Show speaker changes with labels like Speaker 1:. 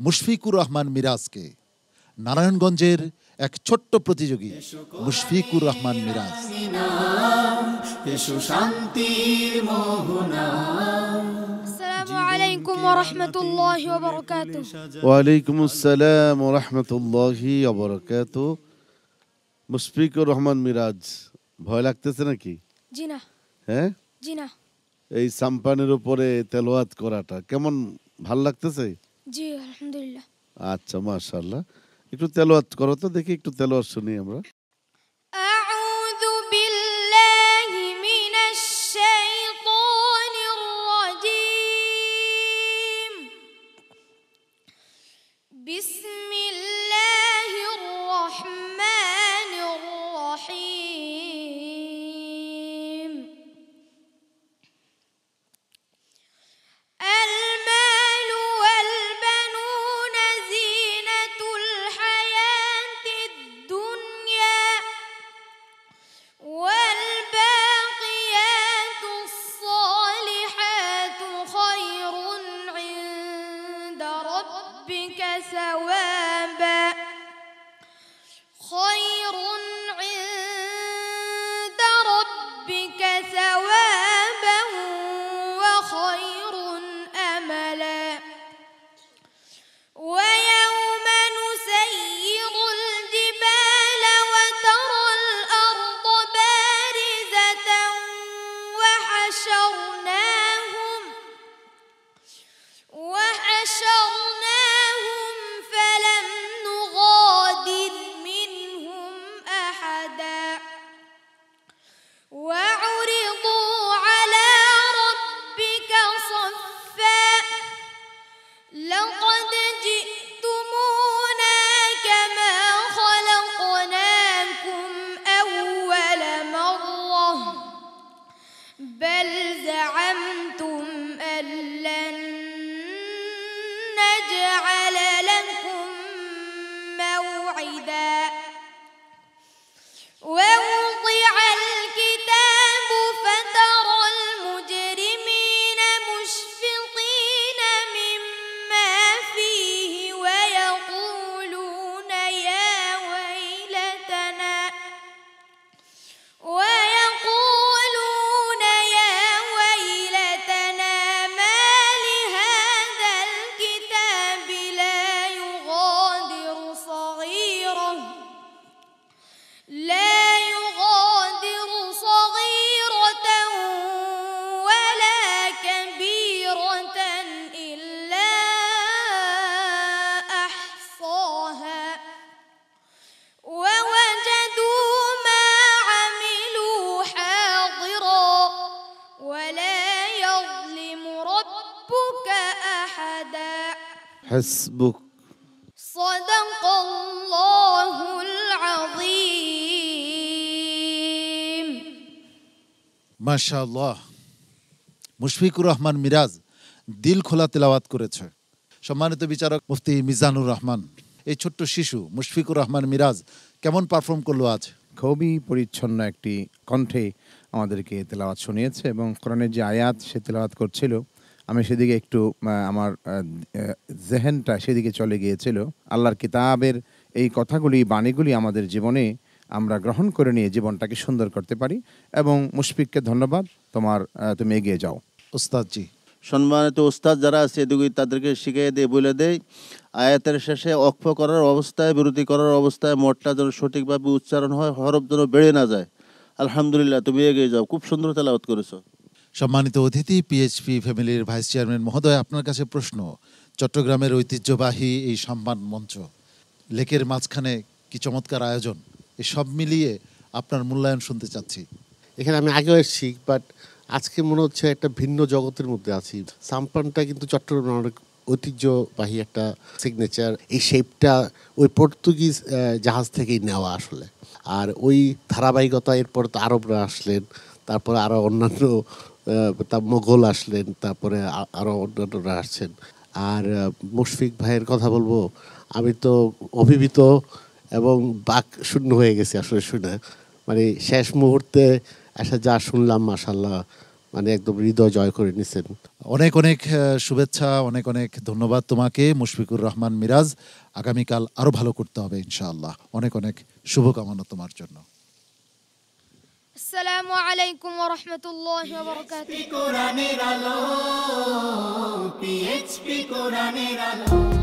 Speaker 1: মুশফিকুর রহমান মিরাজকে। নারায়ণগঞ্জের এক ছোট্ট প্রতিযোগী মুশফিকুর রহমান মিরাজ।
Speaker 2: আসসালামু আলাইকুম ওয়া রাহমাতুল্লাহি ওয়া বারাকাতুহু।
Speaker 3: ওয়ালাইকুম আসসালাম ওয়া রাহমাতুল্লাহি ওয়া বারাকাতুহু। মুশফিকুর রহমান মিরাজ, ভয় লাগতেছে নাকি?
Speaker 2: জি না।
Speaker 3: হ্যাঁ,
Speaker 2: জি না।
Speaker 3: এই সাম্পানের উপরে তেলাওয়াত করাটা কেমন, ভাল লাগতেছে?
Speaker 2: জি আলহামদুলিল্লাহ।
Speaker 3: আচ্ছা, মাশাআল্লাহ। একটু তেলাওয়াত করো তো দেখি, একটু তেলাওয়াত শুনি আমরা।
Speaker 2: আউযু বিল্লাহি মিনাশ শাইতানির রাজীম। বিসমিল্লাহির রাহমানির রাহিম। المال والبنون زينة الحياة الدنيا والباقيات الصالحات خير عند ربك ثوابا خير عند ربك ثوابا وخير أملا ويوم نسير الجبال وترى الأرض بارزة وحشرناهم فلم نغادر منهم أحدا وعرضوا على ربك صفا لقد جئتمونا كما خلقناكم أول مرة بل زعمتم أن لن نجعل لكم موعدا ووضع الكتاب فترى المجرمين مشفقين مما فيه ويقولون يا ويلتنا ما لهذا الكتاب لا يغادر صغيرة ولا كبيرة إلا أحصاها ووجدوا ما عملوا حاضرا ولا يظلم ربك أحدا
Speaker 3: হাসবুক।
Speaker 2: صدق الله العظيم।
Speaker 1: মাশাআল্লাহ, মুশফিকুর রহমান মিরাজ দিল খোলা তেলাওয়াত করেছে। সম্মানিত বিচারক মুফতি মিজানুর রহমান, এই ছোট্ট শিশু মুশফিকুর রহমান মিরাজ কেমন পারফর্ম করলো আজ?
Speaker 4: খুবই পরিচ্ছন্ন একটি কণ্ঠে আমাদেরকে তেলাওয়াত শুনিয়েছে এবং কোরআনের যে আয়াত সে তেলাওয়াত করছিল, আমি সেদিকে একটু আমার জেহেনটা সেদিকে চলে গিয়েছিল। আল্লাহর কিতাবের এই কথাগুলি, বাণীগুলি আমাদের জীবনে আমরা গ্রহণ করে নিয়ে জীবনটাকে সুন্দর করতে পারি। এবং মুশফিককে ধন্যবাদ, তুমি এগিয়ে যাও।
Speaker 1: ওস্তাদজি,
Speaker 5: সম্মানিত ওস্তাদ যারা আছে এদিকে তাদেরকে শিখিয়ে দিয়ে বলে দেয়, আয়াতের শেষে অক্ষ করার অবস্থায়, বিরতি করার অবস্থায় মোটটা যেন সঠিকভাবে উচ্চারণ হয়, হরফ যেন বেড়ে না যায়। আলহামদুলিল্লাহ, তুমি এগিয়ে যাও, খুব সুন্দর তেলাওয়াত করেছো।
Speaker 1: সম্মানিত অতিথি পিএইচপি ফ্যামিলির ভাইস চেয়ারম্যান মহোদয়, আপনার কাছে প্রশ্ন। চট্টগ্রামের ঐতিহ্যবাহী এই সম্মান মঞ্চ, লেকের মাঝখানে কি চমৎকার আয়োজন, এই সব মিলিয়ে আপনার মূল্যায়ন শুনতে চাচ্ছি।
Speaker 6: এখানে আমি আগেও এসেছি, বাট আজকে মনে হচ্ছে একটা ভিন্ন জগতের মধ্যে আছি। সাম্পানটা কিন্তু চট্টগ্রামের অনেক ঐতিহ্যবাহী একটা সিগনেচার। এই শেপটা ওই পর্তুগিজ জাহাজ থেকেই নেওয়া আসলে। আর ওই ধারাবাহিকতা, এরপর তো আরবরা আসলেন, তারপরে আরও অন্যান্য মোগল আসলেন, তারপরে আরও অন্যান্যরা আসছেন। আর মুশফিক ভাইয়ের কথা বলবো, আমি তো অভিভূত এবং বাক শূন্য হয়ে গেছি আসলে শুনে। মানে শেষ মুহূর্তে এসে যা শুনলাম, মাশাআল্লাহ, মানে একদম হৃদয় জয় করে নিছেন।
Speaker 1: অনেক অনেক শুভেচ্ছা, অনেক অনেক ধন্যবাদ তোমাকে মুশফিকুর রহমান মিরাজ। আগামীকাল আরো ভালো করতে হবে ইনশাআল্লাহ। অনেক অনেক শুভকামনা তোমার জন্য।
Speaker 2: আসসালামু আলাইকুম ওয়া রাহমাতুল্লাহি ওয়া বারাকাতুহু।
Speaker 7: কোরআনের আলো, PHP কোরআনের আলো।